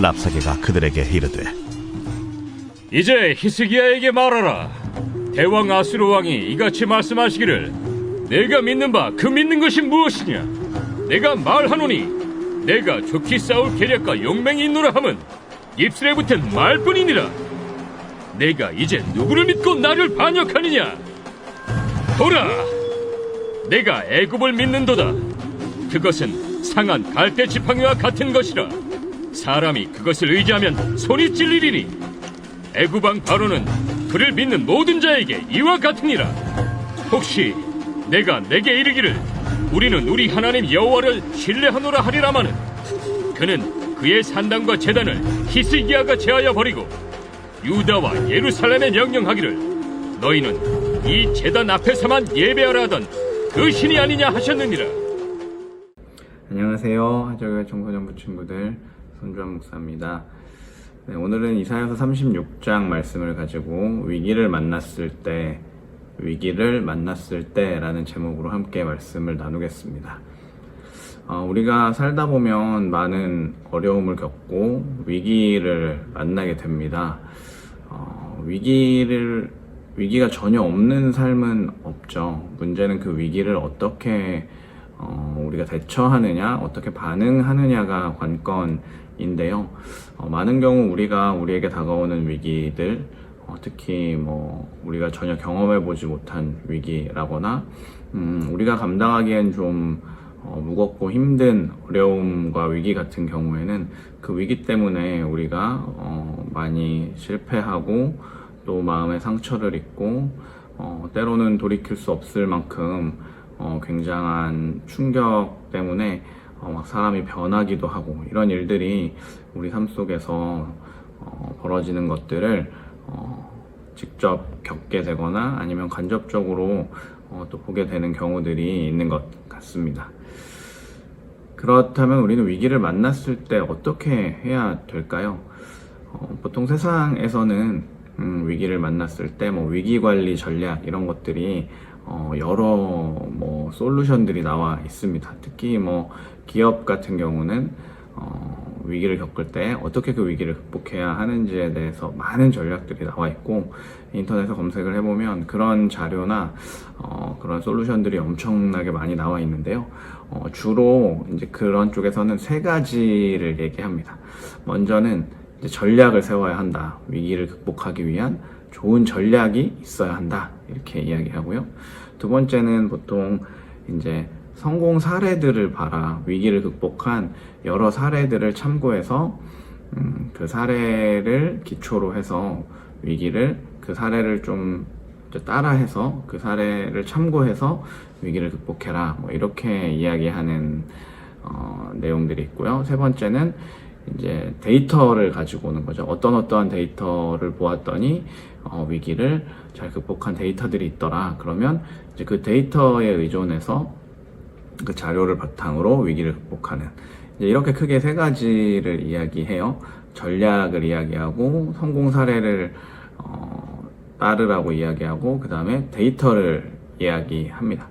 랍사게가 그들에게 이르되 이제 히스기야에게 말하라. 대왕 아수르 왕이 이같이 말씀하시기를 내가 믿는 바 그 믿는 것이 무엇이냐. 내가 말하노니 내가 좋게 싸울 계략과 용맹이 있노라 함은 입술에 붙은 말뿐이니라. 내가 이제 누구를 믿고 나를 반역하느냐. 보라, 내가 애굽을 믿는도다. 그것은 상한 갈대 지팡이와 같은 것이라. 사람이 그것을 의지하면 손이 찔리리니 애굽 왕 바로는 그를 믿는 모든 자에게 이와 같으니라. 혹시 내가 내게 이르기를 우리는 우리 하나님 여호와를 신뢰하노라 하리라마는 그는 그의 산당과 제단을 히스기야가 제하여 버리고 유다와 예루살렘에 명령하기를 너희는 이 제단 앞에서만 예배하라 하던 그 신이 아니냐 하셨느니라. 안녕하세요. 하저교회 청소년부 친구들, 손주환 목사입니다. 네, 오늘은 이사야서 36장 말씀을 가지고 위기를 만났을 때 라는 제목으로 함께 말씀을 나누겠습니다. 우리가 살다 보면 많은 어려움을 겪고 위기를 만나게 됩니다. 위기가 전혀 없는 삶은 없죠. 문제는 그 위기를 어떻게 우리가 대처하느냐, 어떻게 반응하느냐가 관건인데요. 많은 경우 우리에게 다가오는 위기들, 특히 우리가 전혀 경험해보지 못한 위기라거나, 우리가 감당하기엔 좀 무겁고 힘든 어려움과 위기 같은 경우에는 그 위기 때문에 우리가 많이 실패하고 또 마음의 상처를 입고 때로는 돌이킬 수 없을 만큼 굉장한 충격 때문에 막 사람이 변하기도 하고, 이런 일들이 우리 삶 속에서 벌어지는 것들을 직접 겪게 되거나 아니면 간접적으로 또 보게 되는 경우들이 있는 것 같습니다. 그렇다면 우리는 위기를 만났을 때 어떻게 해야 될까요? 보통 세상에서는 위기를 만났을 때 위기관리 전략 이런 것들이 여러 솔루션들이 나와 있습니다. 특히 기업 같은 경우는 위기를 겪을 때 어떻게 그 위기를 극복해야 하는지에 대해서 많은 전략들이 나와 있고, 인터넷에 검색을 해보면 그런 자료나 그런 솔루션들이 엄청나게 많이 나와 있는데요. 주로 이제 그런 쪽에서는 세 가지를 얘기합니다. 먼저는 이제 전략을 세워야 한다. 위기를 극복하기 위한 좋은 전략이 있어야 한다. 이렇게 이야기하고요. 두 번째는 보통 이제 성공 사례들을 봐라. 위기를 극복한 여러 사례들을 참고해서 그 사례를 기초로 해서 그 사례를 좀 따라해서 그 사례를 참고해서 위기를 극복해라. 이렇게 이야기하는 내용들이 있고요. 세 번째는 이제 데이터를 가지고 오는 거죠. 어떠한 데이터를 보았더니 위기를 잘 극복한 데이터들이 있더라. 그러면 이제 그 데이터에 의존해서 그 자료를 바탕으로 위기를 극복하는, 이렇게 크게 세 가지를 이야기해요. 전략을 이야기하고, 성공 사례를 따르라고 이야기하고, 그 다음에 데이터를 이야기합니다.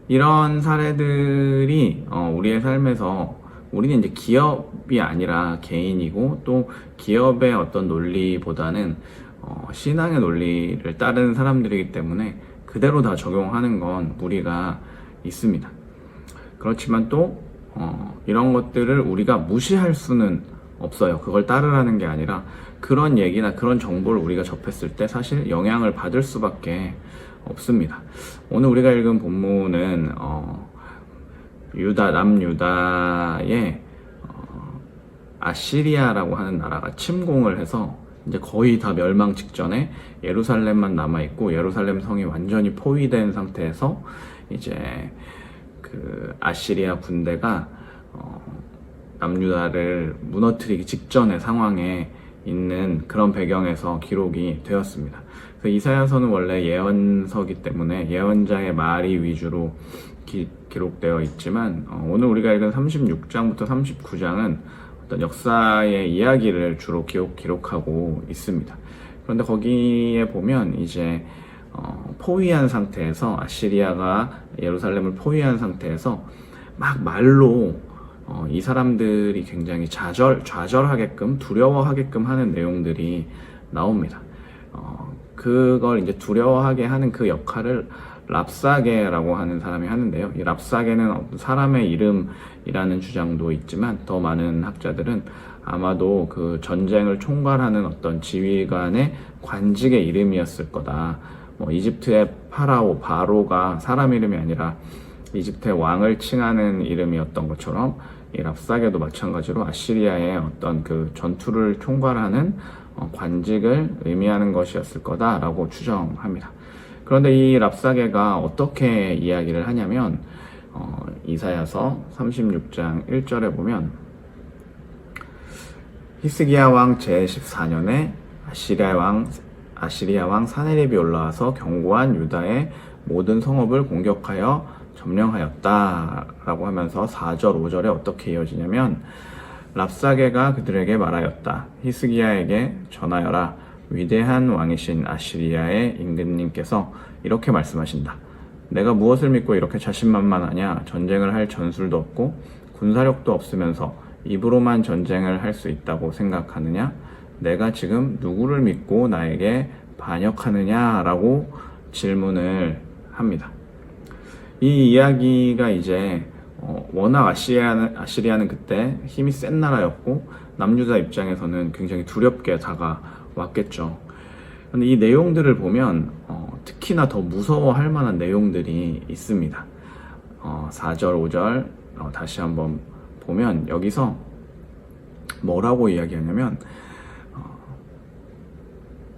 이런 사례들이 우리의 삶에서, 우리는 이제 기업이 아니라 개인이고, 또 기업의 어떤 논리보다는 신앙의 논리를 따르는 사람들이기 때문에 그대로 다 적용하는 건 무리가 있습니다. 그렇지만 또 이런 것들을 우리가 무시할 수는 없어요. 그걸 따르라는 게 아니라 그런 얘기나 그런 정보를 우리가 접했을 때 사실 영향을 받을 수밖에 없습니다. 오늘 우리가 읽은 본문은 남유다의 아시리아라고 하는 나라가 침공을 해서 이제 거의 다 멸망 직전에 예루살렘만 남아있고, 예루살렘 성이 완전히 포위된 상태에서 이제 그 아시리아 군대가 남유다를 무너뜨리기 직전의 상황에 있는 그런 배경에서 기록이 되었습니다. 그래서 이사야서는 원래 예언서기 때문에 예언자의 말이 위주로 기록되어 있지만, 오늘 우리가 읽은 36장부터 39장은 어떤 역사의 이야기를 주로 기록하고 있습니다. 그런데 거기에 보면 이제 포위한 상태에서, 아시리아가 예루살렘을 포위한 상태에서 막 말로 이 사람들이 굉장히 좌절하게끔 두려워하게끔 하는 내용들이 나옵니다. 그걸 이제 두려워하게 하는 그 역할을 랍사게라고 하는 사람이 하는데요. 이 랍사게는 사람의 이름이라는 주장도 있지만 더 많은 학자들은 아마도 그 전쟁을 총괄하는 어떤 지휘관의 관직의 이름이었을 거다. 이집트의 바로가 사람 이름이 아니라 이집트의 왕을 칭하는 이름이었던 것처럼 이 랍사게도 마찬가지로 아시리아의 어떤 그 전투를 총괄하는 관직을 의미하는 것이었을 거다라고 추정합니다. 그런데 이 랍사게가 어떻게 이야기를 하냐면 이사야서 36장 1절에 보면 히스기야 왕 제14년에 아시리아 왕 사네립이 올라와서 견고한 유다의 모든 성읍을 공격하여 점령하였다 라고 하면서 4절 5절에 어떻게 이어지냐면 랍사게가 그들에게 말하였다. 히스기야에게 전하여라. 위대한 왕이신 아시리아의 임금님께서 이렇게 말씀하신다. 내가 무엇을 믿고 이렇게 자신만만하냐? 전쟁을 할 전술도 없고 군사력도 없으면서 입으로만 전쟁을 할 수 있다고 생각하느냐? 내가 지금 누구를 믿고 나에게 반역하느냐? 라고 질문을 합니다. 이 이야기가 이제 워낙 아시리아는 그때 힘이 센 나라였고 남유다 입장에서는 굉장히 두렵게 다가왔겠죠. 근데 이 내용들을 보면 특히나 더 무서워할 만한 내용들이 있습니다. 4절, 5절 다시 한번 보면 여기서 뭐라고 이야기하냐면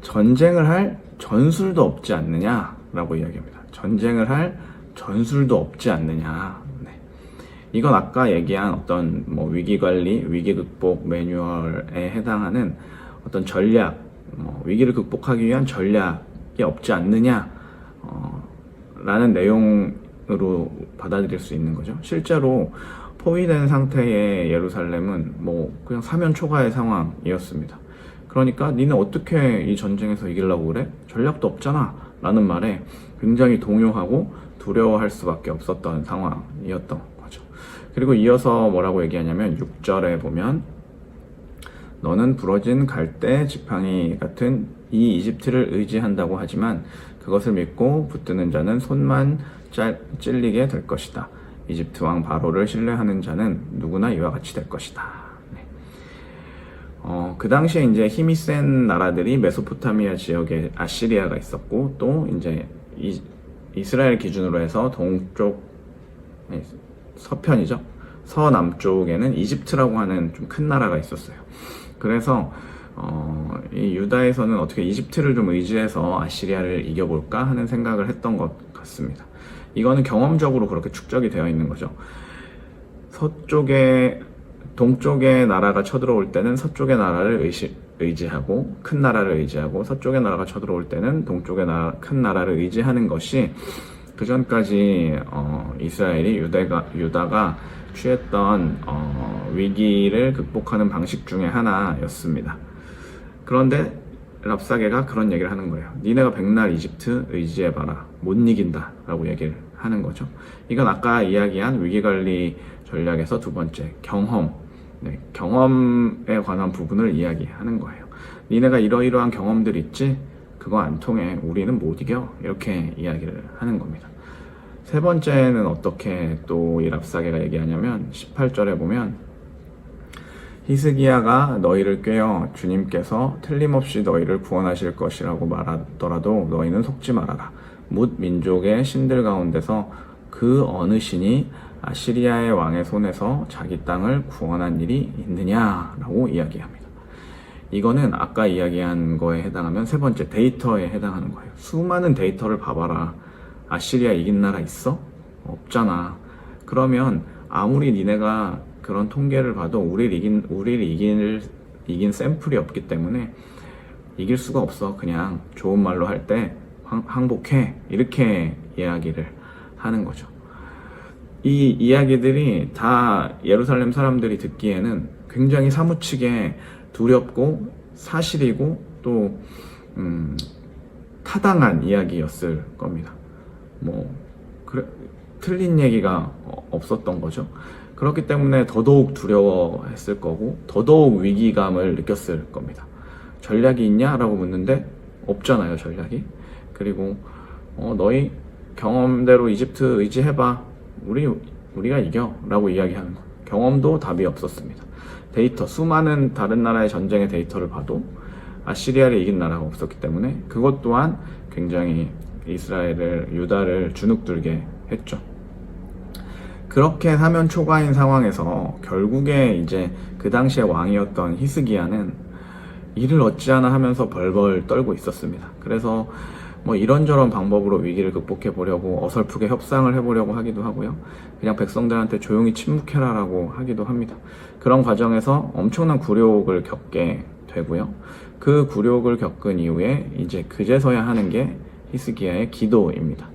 전쟁을 할 전술도 없지 않느냐라고 이야기합니다. 전쟁을 할 전술도 없지 않느냐. 네. 이건 아까 얘기한 어떤 위기관리, 위기극복 매뉴얼에 해당하는 어떤 전략, 위기를 극복하기 위한 전략이 없지 않느냐 라는 내용으로 받아들일 수 있는 거죠. 실제로 포위된 상태의 예루살렘은 그냥 사면 초가의 상황이었습니다. 그러니까 니는 어떻게 이 전쟁에서 이기려고 그래? 전략도 없잖아 라는 말에 굉장히 동요하고 두려워할 수밖에 없었던 상황이었던 거죠. 그리고 이어서 뭐라고 얘기하냐면 6절에 보면 너는 부러진 갈대 지팡이 같은 이 이집트를 의지한다고 하지만 그것을 믿고 붙드는 자는 손만 찔리게 될 것이다. 이집트 왕 바로를 신뢰하는 자는 누구나 이와 같이 될 것이다. 네. 그 당시에 이제 힘이 센 나라들이 메소포타미아 지역에 아시리아가 있었고 또 이제 이스라엘 기준으로 해서 서편이죠. 서남쪽에는 이집트라고 하는 좀 큰 나라가 있었어요. 그래서 이 유다에서는 어떻게 이집트를 좀 의지해서 아시리아를 이겨볼까 하는 생각을 했던 것 같습니다. 이거는 경험적으로 그렇게 축적이 되어 있는 거죠. 동쪽의 나라가 쳐들어올 때는 서쪽의 나라를 의지하고 큰 나라를 의지하고 서쪽의 나라가 쳐들어올 때는 동쪽의 큰 나라를 의지하는 것이 그 전까지 이스라엘이 유다가 취했던 위기를 극복하는 방식 중에 하나였습니다. 그런데 랍사게가 그런 얘기를 하는 거예요. 니네가 백날 이집트 의지해봐라. 못 이긴다 라고 얘기를 하는 거죠. 이건 아까 이야기한 위기관리 전략에서 두 번째 경험에 관한 부분을 이야기하는 거예요. 니네가 이러이러한 경험들 있지? 그거 안 통해. 우리는 못 이겨. 이렇게 이야기를 하는 겁니다. 세 번째는 어떻게 또 이 랍사게가 얘기하냐면 18절에 보면 히스기야가 너희를 꾀어 주님께서 틀림없이 너희를 구원하실 것이라고 말하더라도 너희는 속지 말아라. 뭇 민족의 신들 가운데서 그 어느 신이 아시리아의 왕의 손에서 자기 땅을 구원한 일이 있느냐라고 이야기합니다. 이거는 아까 이야기한 거에 해당하면 세 번째 데이터에 해당하는 거예요. 수많은 데이터를 봐봐라. 아시리아 이긴 나라 있어? 없잖아. 그러면 아무리 니네가 그런 통계를 봐도 우리를 이긴 샘플이 없기 때문에 이길 수가 없어. 그냥 좋은 말로 할 때 항복해. 이렇게 이야기를 하는 거죠. 이 이야기들이 다 예루살렘 사람들이 듣기에는 굉장히 사무치게 두렵고 사실이고 또 타당한 이야기였을 겁니다. 틀린 얘기가 없었던 거죠. 그렇기 때문에 더더욱 두려워했을 거고 더더욱 위기감을 느꼈을 겁니다. 전략이 있냐? 라고 묻는데 없잖아요, 전략이. 그리고 너희 경험대로 이집트 의지해봐. 우리가 이겨. 라고 이야기하는 거. 경험도 답이 없었습니다. 데이터, 수많은 다른 나라의 전쟁의 데이터를 봐도 아시리아를 이긴 나라가 없었기 때문에 그것 또한 굉장히 이스라엘을, 유다를 주눅들게 했죠. 그렇게 사면 초과인 상황에서 결국에 이제 그 당시에 왕이었던 히스기야는 이를 어찌하나 하면서 벌벌 떨고 있었습니다. 그래서 뭐 이런저런 방법으로 위기를 극복해 보려고 어설프게 협상을 해보려고 하기도 하고요. 그냥 백성들한테 조용히 침묵해라라고 하기도 합니다. 그런 과정에서 엄청난 굴욕을 겪게 되고요. 그 굴욕을 겪은 이후에 이제 그제서야 하는 게 히스기야의 기도입니다.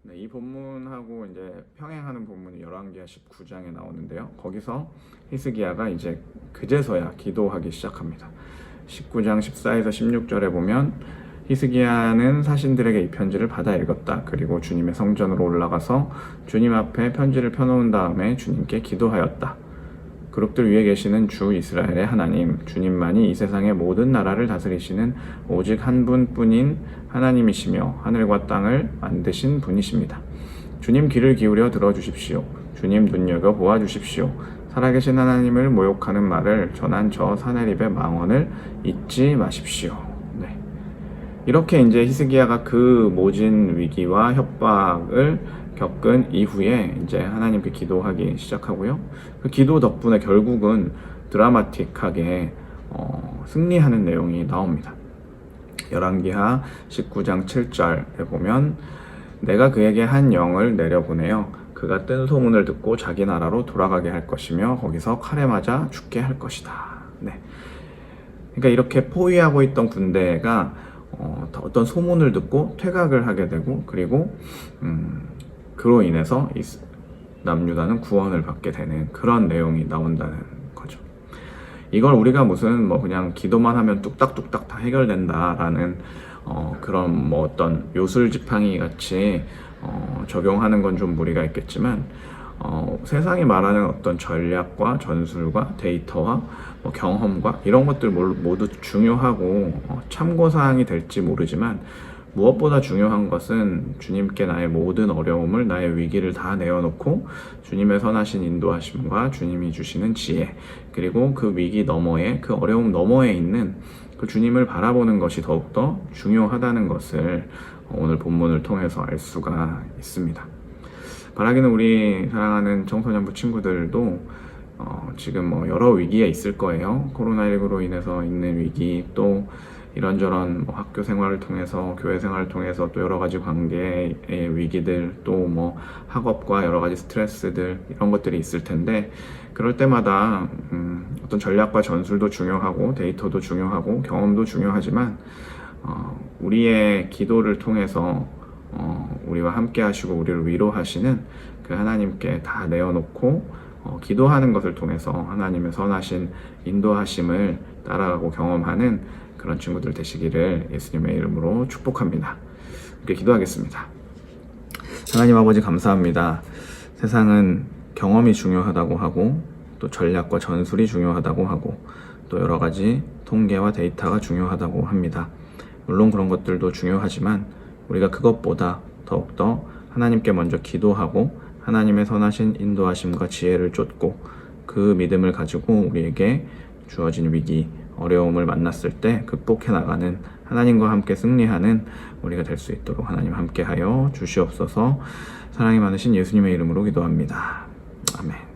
네, 이 본문하고 이제 평행하는 본문이 열왕기하 19장에 나오는데요. 거기서 히스기야가 이제 그제서야 기도하기 시작합니다. 19장 14에서 16절에 보면 히스기야는 사신들에게 이 편지를 받아 읽었다. 그리고 주님의 성전으로 올라가서 주님 앞에 편지를 펴놓은 다음에 주님께 기도하였다. 그룹들 위에 계시는 주 이스라엘의 하나님, 주님만이 이 세상의 모든 나라를 다스리시는 오직 한 분뿐인 하나님이시며 하늘과 땅을 만드신 분이십니다. 주님 귀를 기울여 들어주십시오. 주님 눈여겨 보아주십시오. 살아계신 하나님을 모욕하는 말을 전한 저 사내립의 망언을 잊지 마십시오. 네. 이렇게 이제 히스기야가 그 모진 위기와 협박을 겪은 이후에 이제 하나님께 기도하기 시작하고요. 그 기도 덕분에 결국은 드라마틱하게 승리하는 내용이 나옵니다. 열왕기하 19장 7절에 보면 내가 그에게 한 영을 내려보내어 그가 뜬 소문을 듣고 자기 나라로 돌아가게 할 것이며 거기서 칼에 맞아 죽게 할 것이다. 네. 그러니까 이렇게 포위하고 있던 군대가 어떤 소문을 듣고 퇴각을 하게 되고 그리고 그로 인해서 남유다는 구원을 받게 되는 그런 내용이 나온다는 거죠. 이걸 우리가 무슨 뭐 그냥 기도만 하면 뚝딱뚝딱 다 해결된다라는 그런 뭐 어떤 요술지팡이 같이 적용하는 건 좀 무리가 있겠지만 세상이 말하는 어떤 전략과 전술과 데이터와 뭐 경험과 이런 것들 모두 중요하고 참고사항이 될지 모르지만 무엇보다 중요한 것은 주님께 나의 모든 어려움을, 나의 위기를 다 내어놓고 주님의 선하신 인도하심과 주님이 주시는 지혜, 그리고 그 위기 너머에, 그 어려움 너머에 있는 그 주님을 바라보는 것이 더욱더 중요하다는 것을 오늘 본문을 통해서 알 수가 있습니다. 바라기는 우리 사랑하는 청소년부 친구들도 지금 뭐 여러 위기에 있을 거예요. 코로나19로 인해서 있는 위기, 또 이런저런 뭐 학교 생활을 통해서, 교회 생활을 통해서 또 여러 가지 관계의 위기들, 또 뭐 학업과 여러 가지 스트레스들, 이런 것들이 있을 텐데, 그럴 때마다 어떤 전략과 전술도 중요하고 데이터도 중요하고 경험도 중요하지만 우리의 기도를 통해서 우리와 함께 하시고 우리를 위로하시는 그 하나님께 다 내어놓고 기도하는 것을 통해서 하나님의 선하신 인도하심을 따라가고 경험하는 그런 친구들 되시기를 예수님의 이름으로 축복합니다. 이렇게 기도하겠습니다. 하나님 아버지 감사합니다. 세상은 경험이 중요하다고 하고 또 전략과 전술이 중요하다고 하고 또 여러 가지 통계와 데이터가 중요하다고 합니다. 물론 그런 것들도 중요하지만 우리가 그것보다 더욱더 하나님께 먼저 기도하고 하나님의 선하신 인도하심과 지혜를 쫓고 그 믿음을 가지고 우리에게 주어진 위기, 어려움을 만났을 때 극복해 나가는, 하나님과 함께 승리하는 우리가 될 수 있도록 하나님 함께하여 주시옵소서. 사랑이 많으신 예수님의 이름으로 기도합니다. 아멘.